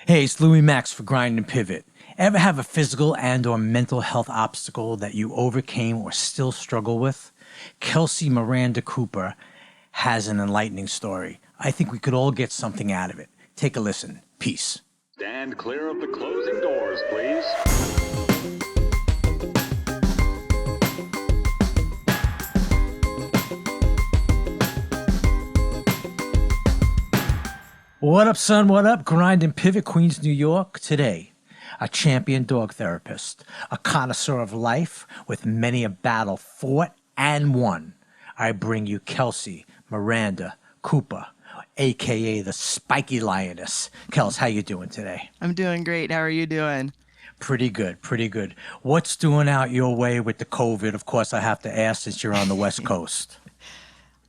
Hey, it's Louis Max for Grind and Pivot. Ever have a physical and or mental health obstacle that you overcame or still struggle with? Kelsea Miranda Cooper has an enlightening story. I think we could all get something out of it. Take a listen. Peace. Stand clear of the closing doors, please. What up, son? What up? Grind and Pivot, Queens, New York. Today, a champion dog therapist, a connoisseur of life with many a battle fought and won. I bring you Kelsea Miranda Cooper, aka the Spiky Lioness. Kels, how you doing today? I'm doing great. How are you doing? Pretty good, pretty good. What's doing out your way with the COVID? Of course, I have to ask since you're on the West Coast.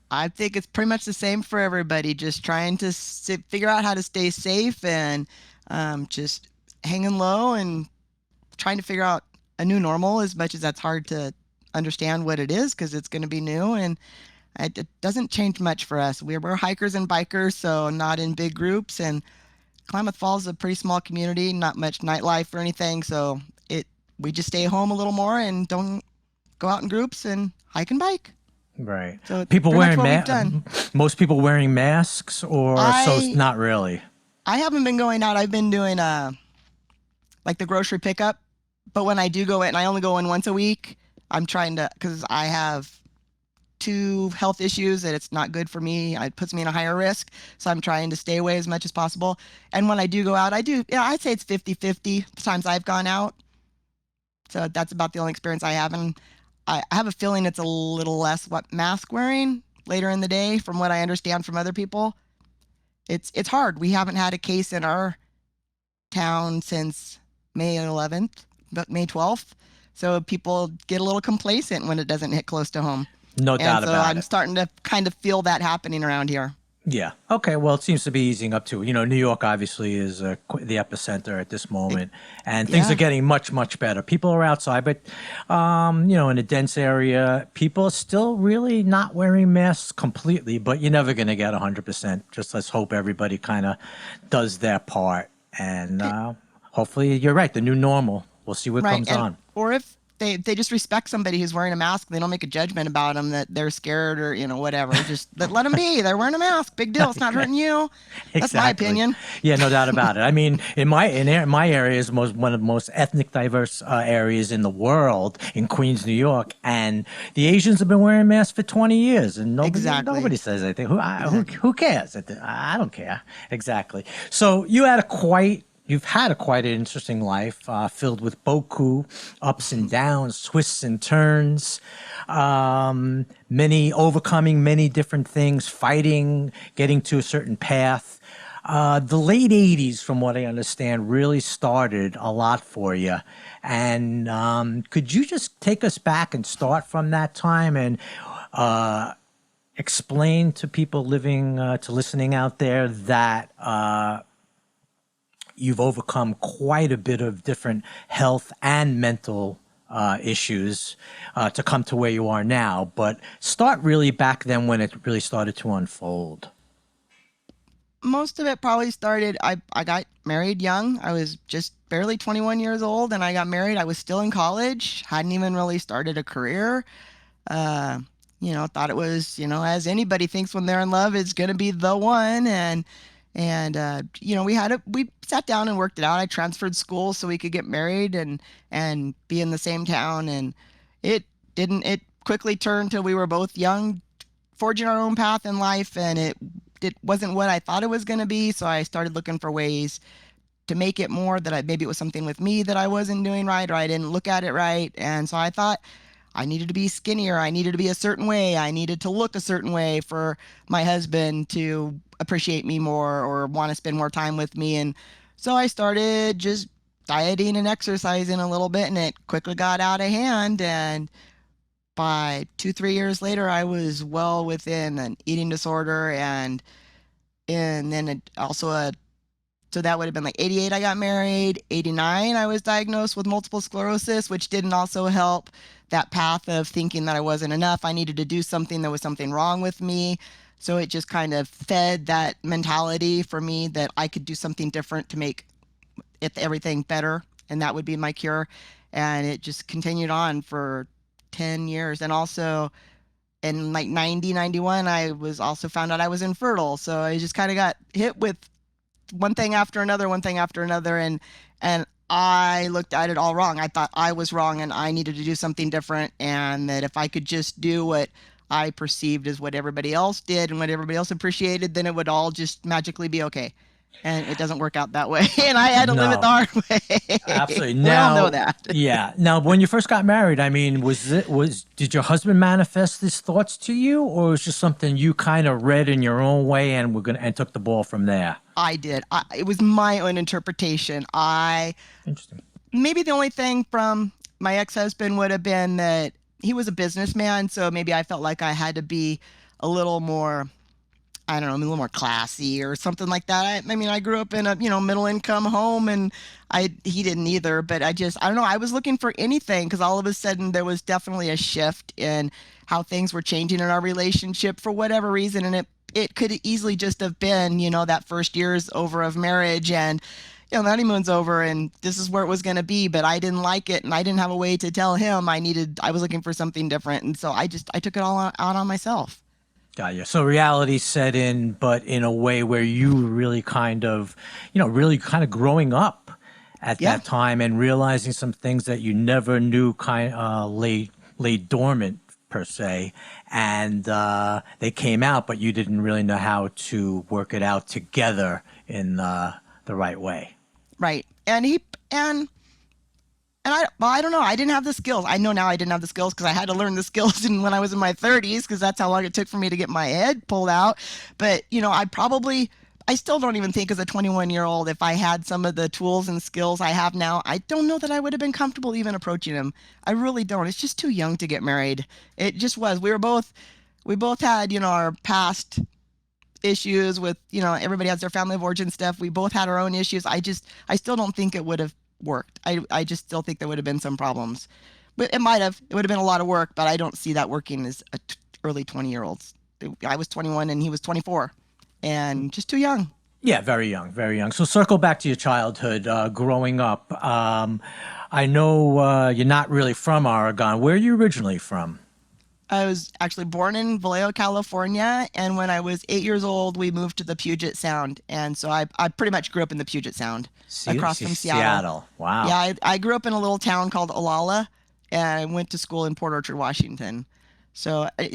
I think it's pretty much the same for everybody. Just trying to figure out how to stay safe and just hanging low and trying to figure out a new normal, as much as that's hard to understand what it is because it's going to be new. And it doesn't change much for us. We're hikers and bikers, so not in big groups. And Klamath Falls is a pretty small community, not much nightlife or anything. So we just stay home a little more and don't go out in groups and hike and bike. Right. So people pretty wearing much what we've done. Most people wearing masks, or so not really. I haven't been going out. I've been doing like the grocery pickup, but when I do go in, I only go in once a week. I'm trying to, because I have 2 health issues that it's not good for me. It puts me in a higher risk. So I'm trying to stay away as much as possible. And when I do go out, I'd say it's 50-50 the times I've gone out. So that's about the only experience I have. And I have a feeling it's a little less mask wearing later in the day, from what I understand from other people. It's hard. We haven't had a case in our town since May 11th, but May 12th. So people get a little complacent when it doesn't hit close to home. No doubt about it. I'm starting to kind of feel that happening around here. Yeah. Okay. Well, it seems to be easing up too. You know, New York obviously is the epicenter at this moment, and things are getting much, much better. People are outside, but in a dense area, people are still really not wearing masks completely. But you're never going to get 100%. Just let's hope everybody kind of does their part, and hopefully, you're right. The new normal. We'll see what comes on. Or if they just respect somebody who's wearing a mask, they don't make a judgment about them that they're scared or whatever. Just let them be. They're wearing a mask. Big deal. It's not hurting you. That's my opinion. Yeah, no doubt about it. I mean, in my area is one of the most ethnic diverse areas in the world, in Queens, New York, and the Asians have been wearing masks for 20 years, and nobody says anything. Who cares? I don't care. Exactly. So You've had quite an interesting life, filled with beaucoup ups and downs, twists and turns, overcoming many different things, fighting, getting to a certain path. The late 80s, from what I understand, really started a lot for you. And could you just take us back and start from that time and explain to people listening out there that you've overcome quite a bit of different health and mental issues to come to where you are now, but start really back then when it really started to unfold. Most of it probably started, I got married young. I was just barely 21 years old and I got married. I was still in college, hadn't even really started a career. Thought it was, as anybody thinks when they're in love, it's going to be the one. And we sat down and worked it out. I transferred schools so we could get married and be in the same town. And it quickly turned till we were both young, forging our own path in life. And it wasn't what I thought it was going to be. So I started looking for ways to make it more that maybe it was something with me that I wasn't doing right, or I didn't look at it right. And so I thought I needed to be skinnier. I needed to be a certain way. I needed to look a certain way for my husband to appreciate me more or want to spend more time with me. And so I started just dieting and exercising a little bit, and it quickly got out of hand. And by 2-3 years later, I was well within an eating disorder. And then so that would have been like 88, I got married. 89, I was diagnosed with multiple sclerosis, which didn't also help that path of thinking that I wasn't enough. I needed to do something. There was something wrong with me. So it just kind of fed that mentality for me that I could do something different to make everything better, and that would be my cure. And it just continued on for 10 years. And also in like 90, 91, I was also found out I was infertile. So I just kind of got hit with one thing after another, one thing after another. And I looked at it all wrong. I thought I was wrong and I needed to do something different. And that if I could just do what I perceived as what everybody else did and what everybody else appreciated, then it would all just magically be okay. And it doesn't work out that way. And I had to live it the No, hard way. absolutely. We all know Now, that. yeah. Now, when you first got married, I mean, did your husband manifest these thoughts to you, or was it just something you kind of read in your own way and took the ball from there? I did. It was my own interpretation. Interesting. Maybe the only thing from my ex-husband would have been that he was a businessman, so maybe I felt like I had to be a little more, I don't know, a little more classy or something like that. I mean, I grew up in a, middle income home, and he didn't either, but I don't know, I was looking for anything because all of a sudden there was definitely a shift in how things were changing in our relationship for whatever reason. And it could easily just have been, that first year's over of marriage, and the honeymoon's over and this is where it was going to be, but I didn't like it and I didn't have a way to tell him I was looking for something different. And so I took it all out on myself. Got you. So reality set in, but in a way where you were really kind of, really kind of growing up at Yeah. that time and realizing some things that you never knew lay dormant per se, and they came out, but you didn't really know how to work it out together in the right way. Right. I don't know. I didn't have the skills. I know now I didn't have the skills because I had to learn the skills when I was in my 30s, because that's how long it took for me to get my head pulled out. But, I still don't even think as a 21-year-old, if I had some of the tools and skills I have now, I don't know that I would have been comfortable even approaching him. I really don't. It's just too young to get married. It just was. We both had, our past issues with, everybody has their family of origin stuff. We both had our own issues. I still don't think it would have worked. I just still think there would have been some problems, but it would have been a lot of work, but I don't see that working as early 20-year-olds. I was 21 and he was 24 and just too young. Yeah, very young, very young. So circle back to your childhood, growing up. I know you're not really from Oregon. Where are you originally from? I was actually born in Vallejo, California, and when I was 8 years old, we moved to the Puget Sound, and so I pretty much grew up in the Puget Sound, across from Seattle. Wow. Yeah, I grew up in a little town called Olalla, and I went to school in Port Orchard, Washington. So I,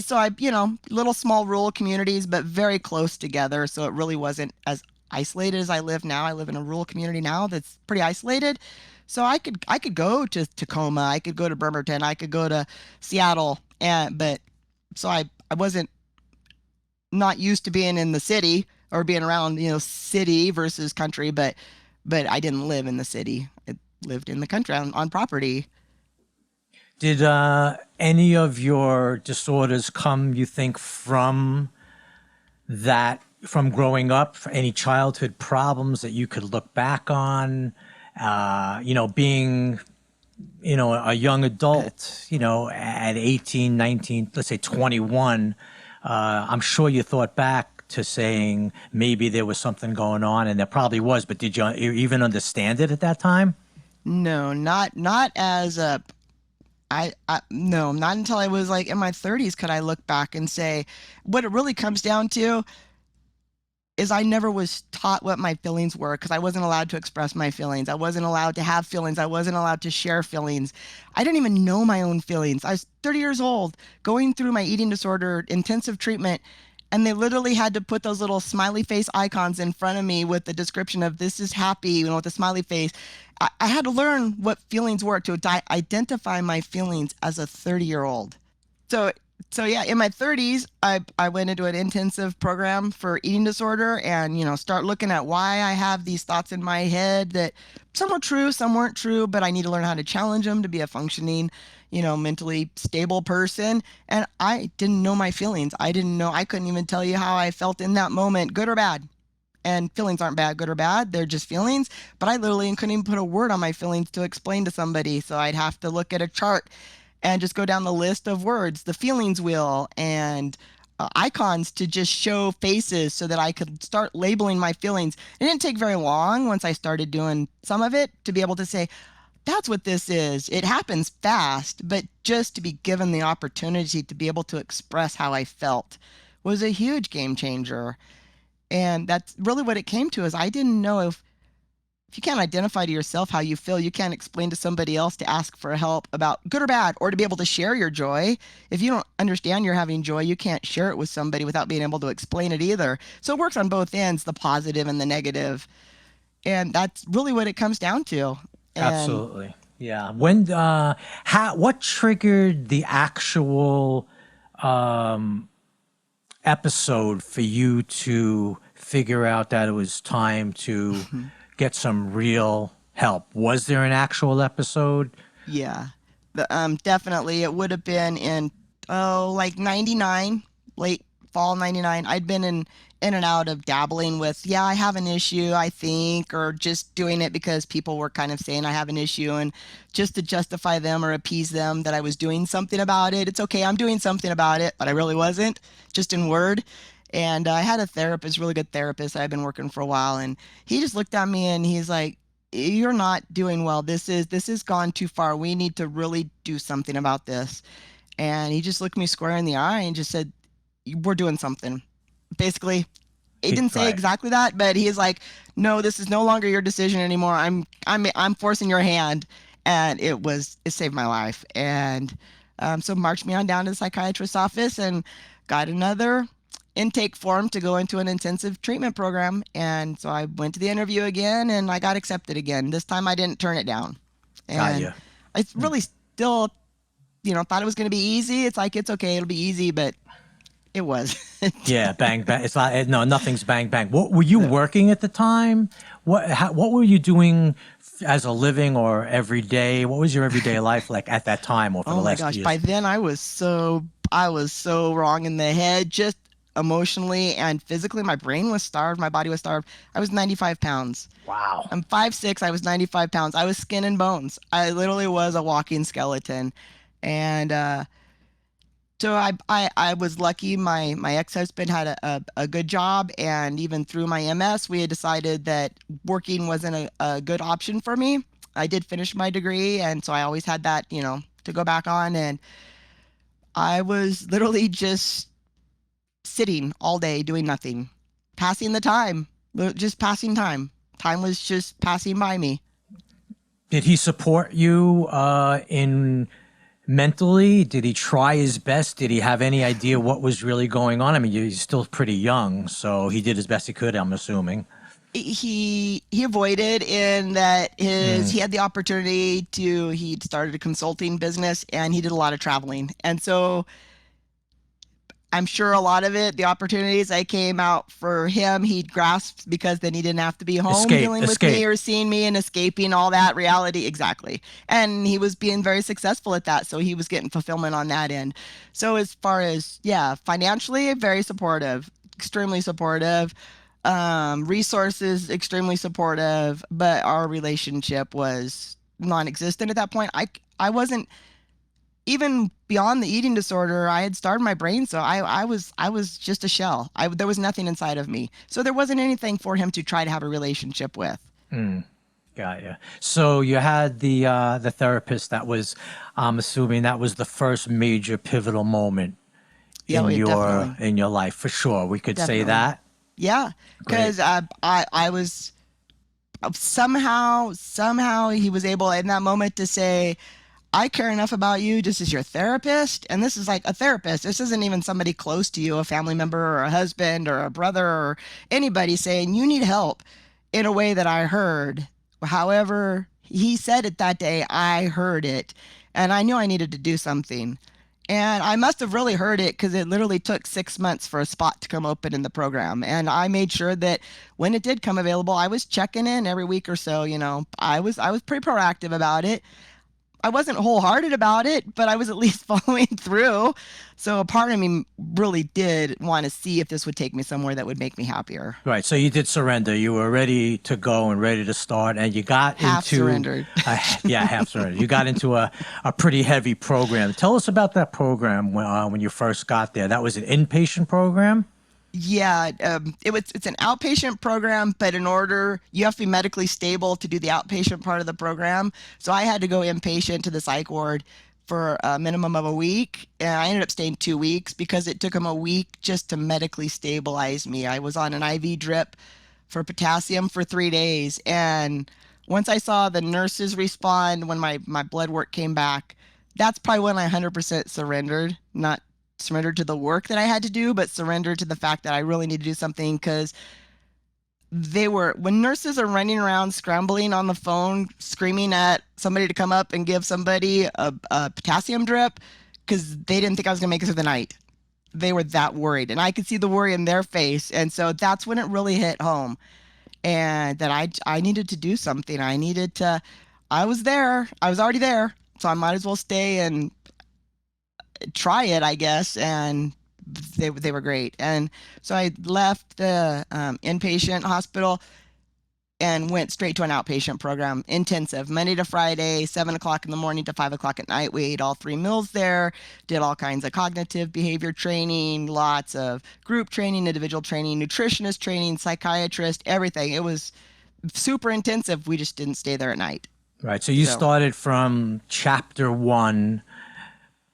little small rural communities, but very close together, so it really wasn't as isolated as I live now. I live in a rural community now that's pretty isolated. So I could go to Tacoma, I could go to Bremerton, I could go to Seattle, but so I wasn't not used to being in the city or being around, city versus country, but I didn't live in the city. I lived in the country on property. Did any of your disorders come, you think, from growing up? Any childhood problems that you could look back on? Being, a young adult, at 18, 19, let's say 21, I'm sure you thought back to saying maybe there was something going on, and there probably was, but did you even understand it at that time? No, not as a no, not until I was like in my 30s could I look back and say what it really comes down to is I never was taught what my feelings were because I wasn't allowed to express my feelings. I wasn't allowed to have feelings. I wasn't allowed to share feelings. I didn't even know my own feelings. I was 30 years old going through my eating disorder intensive treatment, and they literally had to put those little smiley face icons in front of me with the description of this is happy, with the smiley face. I had to learn what feelings were to identify my feelings as a 30-year-old. So yeah, in my 30s, I went into an intensive program for eating disorder and, start looking at why I have these thoughts in my head that some were true, some weren't true, but I need to learn how to challenge them to be a functioning, mentally stable person. And I didn't know my feelings. I couldn't even tell you how I felt in that moment, good or bad. And feelings aren't bad, good or bad. They're just feelings. But I literally couldn't even put a word on my feelings to explain to somebody. So I'd have to look at a chart and just go down the list of words, the feelings wheel, and icons to just show faces so that I could start labeling my feelings. It didn't take very long once I started doing some of it to be able to say, that's what this is. It happens fast, but just to be given the opportunity to be able to express how I felt was a huge game changer. And that's really what it came to, is I didn't know if you can't identify to yourself how you feel, you can't explain to somebody else to ask for help about good or bad, or to be able to share your joy. If you don't understand you're having joy, you can't share it with somebody without being able to explain it either. So it works on both ends, the positive and the negative. And that's really what it comes down to. And Absolutely. Yeah. When, what triggered the actual episode for you to figure out that it was time to get some real help? Was there an actual episode? yeah, definitely. It would have been in, like 99, late fall 99. I'd been in and out of dabbling with, yeah, I have an issue, I think, or just doing it because people were kind of saying I have an issue, and just to justify them or appease them that I was doing something about it. It's okay, I'm doing something about it, but I really wasn't, just in word. And I had a therapist, really good therapist I've been working for a while, and he just looked at me and he's like, you're not doing well. This has gone too far. We need to really do something about this. And he just looked me square in the eye and just said, we're doing something. Basically, he didn't say Right. exactly that, but he's like, no, this is no longer your decision anymore. I'm forcing your hand. And it saved my life. And so marched me on down to the psychiatrist's office and got another intake form to go into an intensive treatment program. And so I went to the interview again and I got accepted again. This time I didn't turn it down. Got And you. I really still, thought it was going to be easy. It's like, it's okay, it'll be easy, but it was. Yeah, bang bang. It's not, no, nothing's bang bang. What were you working at the time? What were you doing as a living or every day? What was your everyday life like at that time or for the Oh my last gosh, years? by then I was so wrong in the head, just emotionally and physically. My brain was starved, my body was starved. I was 95 pounds. Wow. I'm 5'6", I was 95 pounds. I was skin and bones. I literally was a walking skeleton. And so I was lucky. My ex-husband had a good job, and even through my MS, we had decided that working wasn't a good option for me. I did finish my degree, and so I always had that, to go back on. And I was literally just sitting all day doing nothing, passing the time, just passing time. Time was just passing by me. Did he support you in mentally? Did he try his best? Did he have any idea what was really going on? I mean, you're still pretty young, so he did as best he could, I'm assuming. He avoided in that he had the opportunity he started a consulting business and he did a lot of traveling. And so I'm sure a lot of it, the opportunities that came out for him, he grasped, because then he didn't have to be home dealing with me or seeing me and escaping all that reality. Exactly. And he was being very successful at that. So he was getting fulfillment on that end. So as far as, financially, very supportive, extremely supportive. Resources, extremely supportive, but our relationship was non-existent at that point. I wasn't, even beyond the eating disorder, I had starved my brain, so I was just a shell. There was nothing inside of me, so there wasn't anything for him to try to have a relationship with. Got you. So you had the therapist. That was, I'm assuming, that was the first major pivotal moment Definitely. in your life, for sure. We could say Definitely. that. Yeah, because I was somehow he was able in that moment to say, I care enough about you just as your therapist. And this is like a therapist. This isn't even somebody close to you, a family member or a husband or a brother or anybody, saying you need help, in a way that I heard. However he said it that day, I heard it, and I knew I needed to do something. And I must have really heard it, because it literally took 6 months for a spot to come open in the program. And I made sure that when it did come available, I was checking in every week or so. I was pretty proactive about it. I wasn't wholehearted about it, but I was at least following through. So a part of me really did want to see if this would take me somewhere that would make me happier. Right. So you did surrender. You were ready to go and ready to start, and you got Half into surrendered. yeah, half surrender. You got into a pretty heavy program. Tell us about that program when you first got there. That was an inpatient program. Yeah, it's an outpatient program, but in order you have to be medically stable to do the outpatient part of the program. So I had to go inpatient to the psych ward for a minimum of a week, and I ended up staying 2 weeks because it took them a week just to medically stabilize me. I was on an IV drip for potassium for 3 days, and once I saw the nurses respond when my blood work came back, that's probably when I 100% surrendered. Not surrendered to the work that I had to do, but surrendered to the fact that I really need to do something, because when nurses are running around scrambling on the phone, screaming at somebody to come up and give somebody a potassium drip because they didn't think I was going to make it through the night. They were that worried, and I could see the worry in their face. And so that's when it really hit home, and that I needed to do something. I was there. I was already there. So I might as well stay and try it, I guess. And they were great. And so I left the inpatient hospital and went straight to an outpatient program, intensive, Monday to Friday, 7 o'clock in the morning to 5 o'clock at night. We ate all 3 meals there, did all kinds of cognitive behavior training, lots of group training, individual training, nutritionist training, psychiatrist, everything. It was super intensive. We just didn't stay there at night. Right. So you started from chapter 1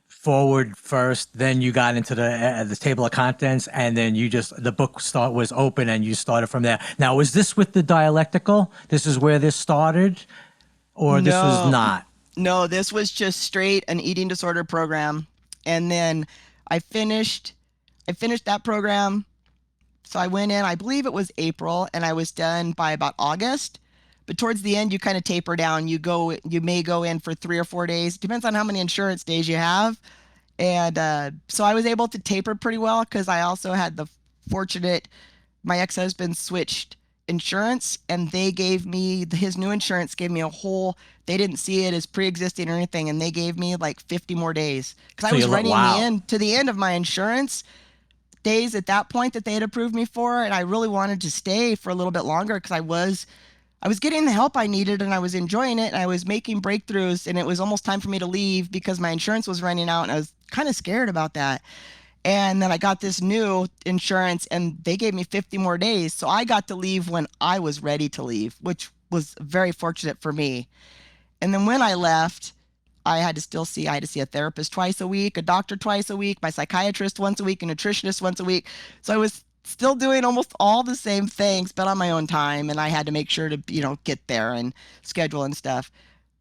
forward first, then you got into the table of contents, and then the book was open and you started from there. Now, was this with the dialectical? This is where this started, or this was not? No, this was just straight an eating disorder program. And then I finished that program. So I went in, I believe it was April, and I was done by about August. But towards the end, you kind of taper down. You may go in for 3 or 4 days. Depends on how many insurance days you have. And so I was able to taper pretty well, because I also had my ex-husband switched insurance, and they gave me, his new insurance gave me they didn't see it as pre-existing or anything, and they gave me like 50 more days. Because I was running to the end of my insurance days at that point that they had approved me for, and I really wanted to stay for a little bit longer, because I was getting the help I needed, and I was enjoying it, and I was making breakthroughs, and it was almost time for me to leave because my insurance was running out, and I was kind of scared about that. And then I got this new insurance, and they gave me 50 more days. So I got to leave when I was ready to leave, which was very fortunate for me. And then when I left, I had to see a therapist twice a week, a doctor twice a week, my psychiatrist once a week, a nutritionist once a week. So I was still doing almost all the same things, but on my own time. And I had to make sure to, get there and schedule and stuff.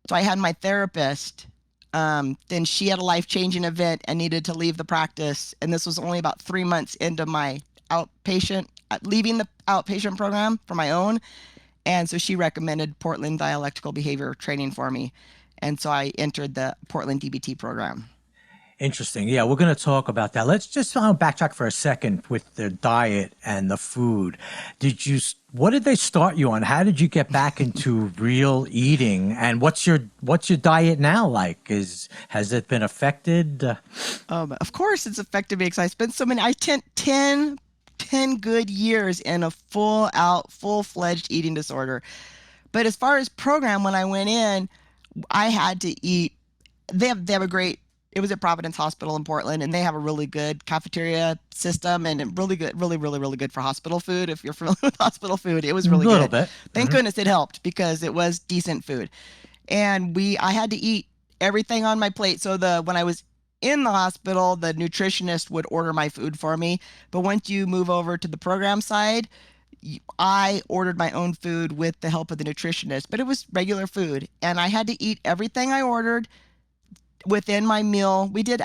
So I had my therapist. Then she had a life-changing event and needed to leave the practice. And this was only about 3 months into my leaving the outpatient program for my own. And so she recommended Portland dialectical behavior training for me. And so I entered the Portland DBT program. Interesting. Yeah, we're going to talk about that. Let's just backtrack for a second with the diet and the food. What did they start you on? How did you get back into real eating? And what's your diet now like? Has it been affected? Of course it's affected me, because I spent I spent 10 good years in a full-fledged eating disorder. But as far as program, when I went in, I had to eat. They have a great. It was at Providence Hospital in Portland, and they have a really good cafeteria system, and really good, really, really, really good for hospital food. If you're familiar with hospital food, it was really good. A little bit. Thank goodness it helped, because it was decent food. And I had to eat everything on my plate. So when I was in the hospital, the nutritionist would order my food for me. But once you move over to the program side, I ordered my own food with the help of the nutritionist, but it was regular food, and I had to eat everything I ordered within my meal. We did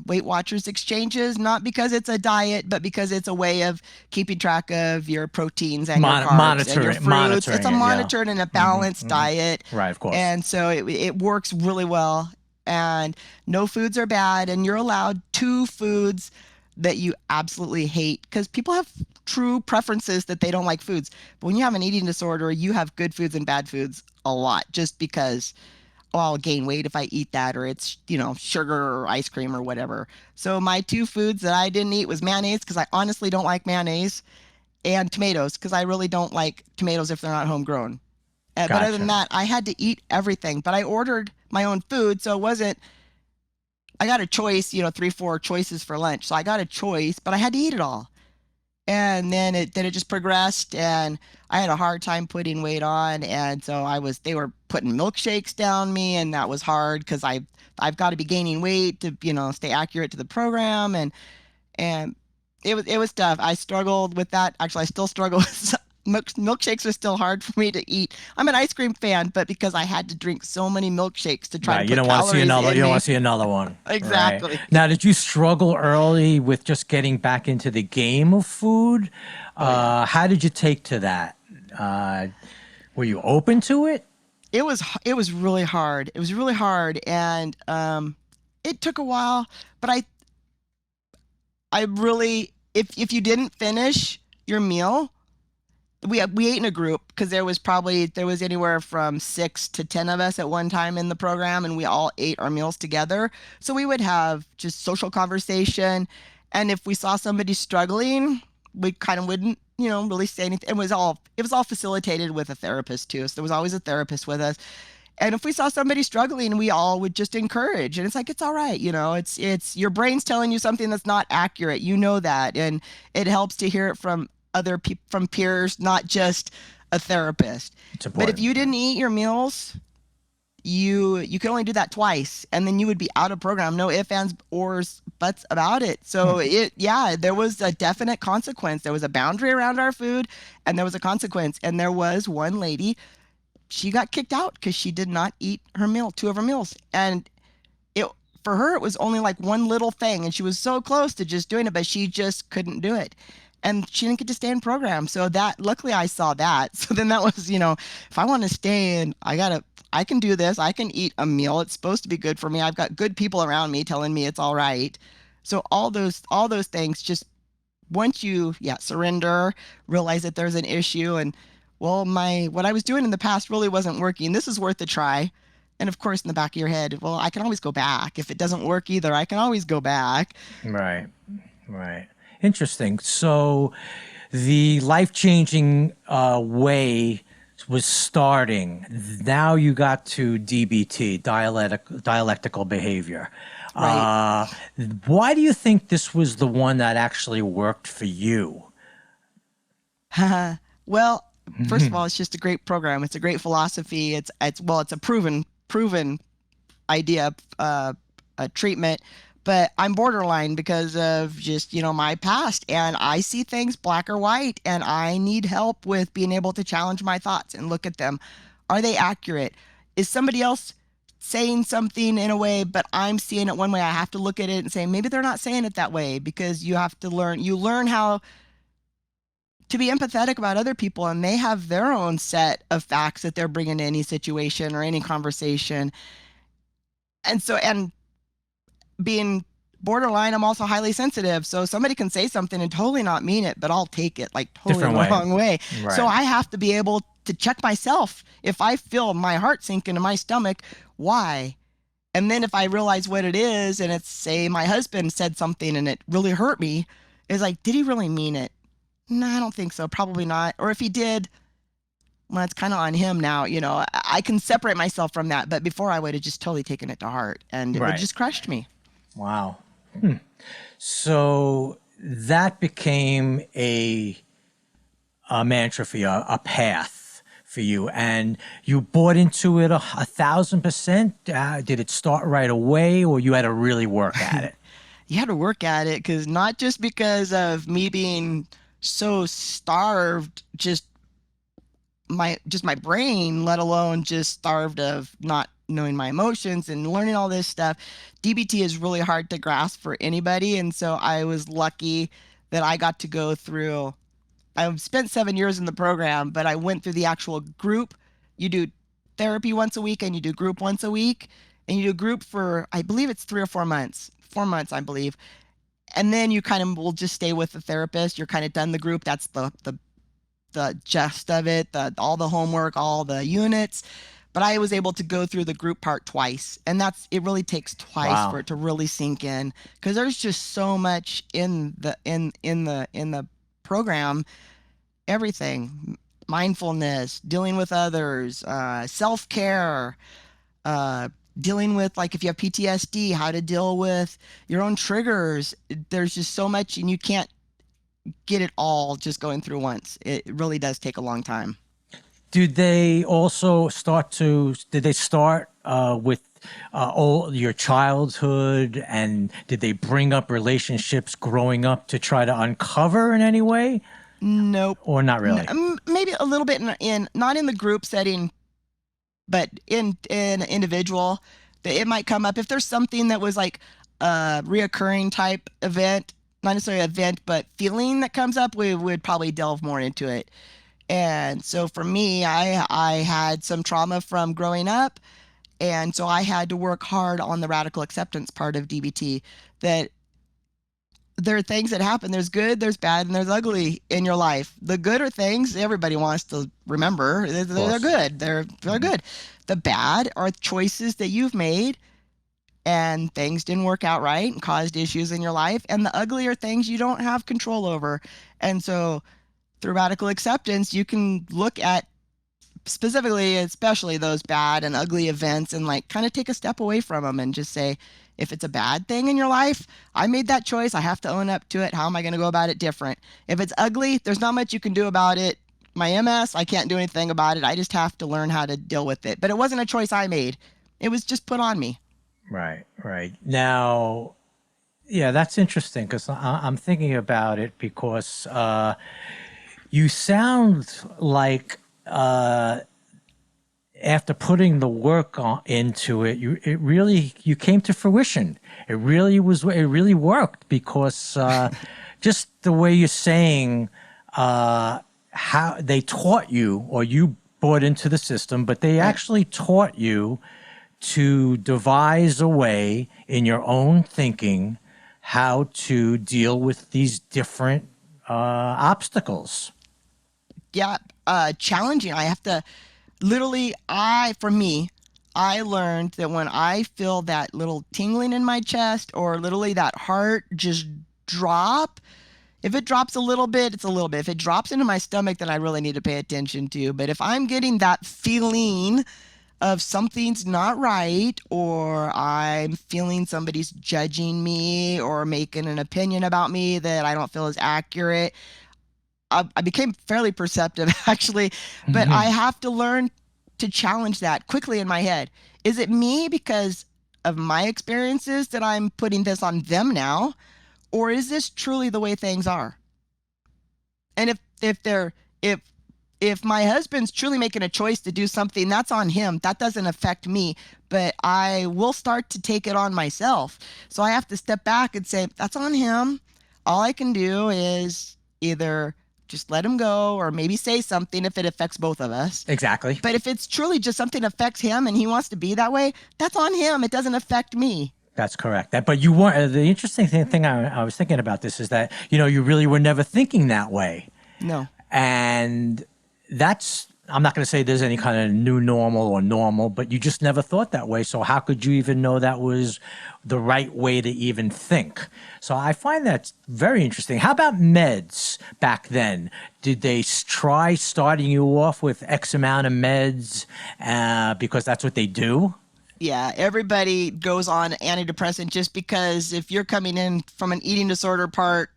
Weight Watchers exchanges, not because it's a diet, but because it's a way of keeping track of your proteins and your carbs and your fruits. It's a monitored and a balanced diet. Right, of course. And so it works really well. And no foods are bad, and you're allowed 2 foods that you absolutely hate, because people have true preferences that they don't like foods. But when you have an eating disorder, you have good foods and bad foods a lot, just because oh, I'll gain weight if I eat that, or it's, sugar or ice cream or whatever. So my two foods that I didn't eat was mayonnaise, because I honestly don't like mayonnaise, and tomatoes, because I really don't like tomatoes if they're not homegrown. But other than Gotcha. that, I had to eat everything. But I ordered my own food, so it wasn't, I got a choice, 3, 4 choices for lunch. So I got a choice, but I had to eat it all. And then it just progressed, and I had a hard time putting weight on, and so they were putting milkshakes down me, and that was hard because I've got to be gaining weight to, stay accurate to the program, and it was tough. I struggled with that. Actually, I still struggle with milkshakes are still hard for me to eat. I'm an ice cream fan, but because I had to drink so many milkshakes to try to Right. You put don't want to see calories another. in You don't me. want to see another one. Right. Exactly. Now, did you struggle early with just getting back into the game of food? Oh yeah. How did you take to that? Uh, were you open to it? It was really hard. It was really hard, and it took a while, but I really, if you didn't finish your meal, we ate in a group, because there was anywhere from 6 to 10 of us at one time in the program, and we all ate our meals together. So we would have just social conversation, and if we saw somebody struggling, we kind of wouldn't, really say anything. It was all facilitated with a therapist too. So there was always a therapist with us. And if we saw somebody struggling, we all would just encourage. And it's like, it's all right. It's your brain's telling you something that's not accurate. You know that. And it helps to hear it from other people, from peers, not just a therapist. It's But if important. you didn't eat your meals, you could only do that twice, and then you would be out of program. No ifs, ands, ors, buts about it. So there was a definite consequence. There was a boundary around our food, and there was a consequence. And there was one lady, she got kicked out because she did not eat her meal, 2 of her meals. And it for her, it was only like one little thing, and she was so close to just doing it, but she just couldn't do it. And she didn't get to stay in program. So that, luckily I saw that. So then that was, if I want to stay in, I can do this. I can eat a meal. It's supposed to be good for me. I've got good people around me telling me it's all right. So all those things, just once you, surrender, realize that there's an issue, and well, what I was doing in the past really wasn't working. This is worth a try. And of course, in the back of your head, well, I can always go back. If it doesn't work either, I can always go back. Right. Right. Interesting. So the life-changing way was starting. Now you got to DBT, dialectical behavior. Right. Why do you think this was the one that actually worked for you? Well, first of all, it's just a great program. It's a great philosophy. It's a proven idea, a treatment. But I'm borderline because of just, my past, and I see things black or white, and I need help with being able to challenge my thoughts and look at them. Are they accurate? Is somebody else saying something in a way, but I'm seeing it one way? I have to look at it and say, maybe they're not saying it that way, because you learn how to be empathetic about other people, and they have their own set of facts that they're bringing to any situation or any conversation. And being borderline, I'm also highly sensitive. So somebody can say something and totally not mean it, but I'll take it like totally Different the way. wrong way. Right. So I have to be able to check myself. If I feel my heart sink into my stomach, why? And then if I realize what it is, and it's, say my husband said something and it really hurt me, it's like, did he really mean it? No, I don't think so. Probably not. Or if he did, well, it's kind of on him now. I can separate myself from that. But before, I would have just totally taken it to heart, and it would Right. have just crushed me. Wow. So that became a mantra for you, a path for you, and you bought into it 1,000%. Did it start right away, or you had to really work at it? You had to work at it, because not just because of me being so starved, just my brain, let alone just starved of not knowing my emotions and learning all this stuff. DBT is really hard to grasp for anybody, and so I was lucky that I got to go through. I spent 7 years in the program, but I went through the actual group. You do therapy once a week, and you do group once a week, and you do group for, I believe it's 3 or 4 months. 4 months, I believe. And then you kind of will just stay with the therapist. You're kind of done the group. That's the gist of it, all the homework, all the units. but I was able to go through the group part twice, and it really takes twice Wow. for it to really sink in, because there's just so much in the program, everything, mindfulness, dealing with others, self-care, uh, dealing with, like, if you have PTSD, how to deal with your own triggers. There's just so much, and you can't get it all just going through once. It really does take a long time. Did they also did they start with all your childhood, and did they bring up relationships growing up to try to uncover in any way, Nope. or not really? Maybe a little bit in not in the group setting, but in an individual, that it might come up if there's something that was like a reoccurring type event, not necessarily event, but feeling that comes up. We would probably delve more into it. And so for me, I had some trauma from growing up, and so I had to work hard on the radical acceptance part of DBT, that there are things that happen. There's good, there's bad, and there's ugly in your life. The good are things everybody wants to remember. They're good. They're good. The bad are choices that you've made, and things didn't work out right and caused issues in your life. And the ugly are things you don't have control over. And so through radical acceptance, you can look at specifically, especially those bad and ugly events, and like kind of take a step away from them and just say, if it's a bad thing in your life, I made that choice. I have to own up to it. How am I going to go about it different? If it's ugly, there's not much you can do about it. My MS, I can't do anything about it. I just have to learn how to deal with it. But it wasn't a choice I made. It was just put on me. Right, right. Now, yeah, that's interesting, because I'm thinking about it, because you sound like after putting the work into it, you came to fruition. It really worked, because just the way you're saying how they taught you, or you brought into the system, but they actually taught you to devise a way in your own thinking how to deal with these different obstacles. Yeah, challenging. I have to literally, for me, I learned that when I feel that little tingling in my chest, or literally that heart just drop, if it drops a little bit, it's a little bit. If it drops into my stomach, then I really need to pay attention to. But if I'm getting that feeling of something's not right, or I'm feeling somebody's judging me or making an opinion about me that I don't feel is accurate, I became fairly perceptive, actually, but I have to learn to challenge that quickly in my head. Is it me because of my experiences that I'm putting this on them now, or is this truly the way things are? And if my husband's truly making a choice to do something, that's on him. That doesn't affect me, but I will start to take it on myself. So I have to step back and say, that's on him. All I can do is either just let him go, or maybe say something if it affects both of us. Exactly. But if it's truly just something that affects him and he wants to be that way, that's on him. It doesn't affect me. That's correct. But you weren't. The interesting thing I was thinking about this is that, you really were never thinking that way. No. And I'm not going to say there's any kind of new normal or normal, but you just never thought that way. So how could you even know that was the right way to even think? So I find that very interesting. How about meds back then? Did they try starting you off with X amount of meds because that's what they do? Yeah, everybody goes on antidepressant just because if you're coming in from an eating disorder part,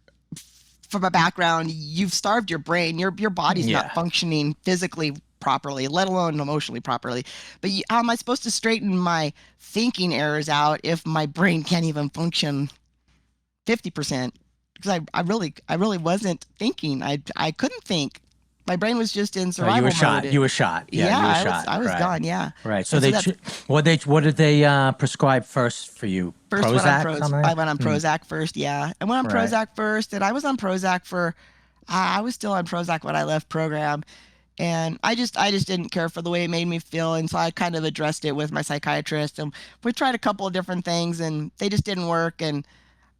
from a background, you've starved your brain. Your body's not functioning physically properly, let alone emotionally properly. But how am I supposed to straighten my thinking errors out if my brain can't even function 50%? Because I really wasn't thinking. I couldn't think. My brain was just in survival you were mode. shot. You were shot. Yeah, you were shot. I was gone. Yeah. Right. So what did they prescribe first for you? First, Prozac? I went on Prozac first. Yeah, I went on Right. Prozac first, and I was on Prozac for. I was still on Prozac when I left program, and I just didn't care for the way it made me feel, and so I kind of addressed it with my psychiatrist, and we tried a couple of different things, and they just didn't work, and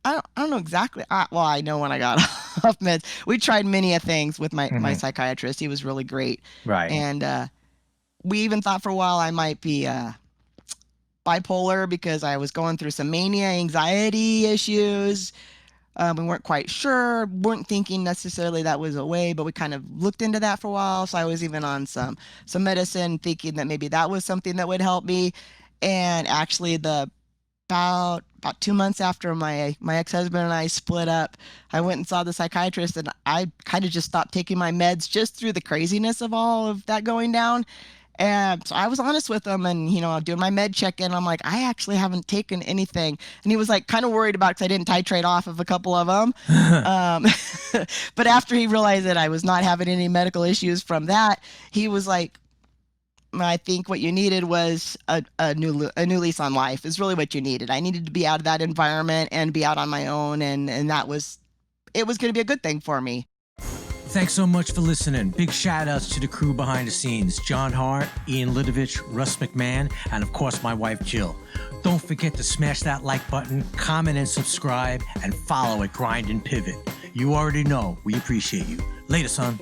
I don't know exactly. Well, I know when I got off meds. We tried many ththings with my psychiatrist. He was really great. Right. And we even thought for a while I might be bipolar because I was going through some mania, anxiety issues. We weren't quite sure, weren't thinking necessarily that was a way, but we kind of looked into that for a while. So I was even on some medicine, thinking that maybe that was something that would help me. And actually, about 2 months after my ex-husband and I split up, I went and saw the psychiatrist, and I kind of just stopped taking my meds just through the craziness of all of that going down. And so I was honest with him, and doing my med check-in, I'm like, I actually haven't taken anything. And he was like kind of worried about, because I didn't titrate off of a couple of them. But after he realized that I was not having any medical issues from that, he was like, I think what you needed was a new lease on life is really what you needed. I needed to be out of that environment and be out on my own, and it was going to be a good thing for me. Thanks so much for listening. Big shout outs to the crew behind the scenes, John Hart, Ian Lidovich, Russ McMahon, and of course my wife Jill. Don't forget to smash that like button, comment and subscribe, and follow at Grind and Pivot. You already know we appreciate you. Later, son.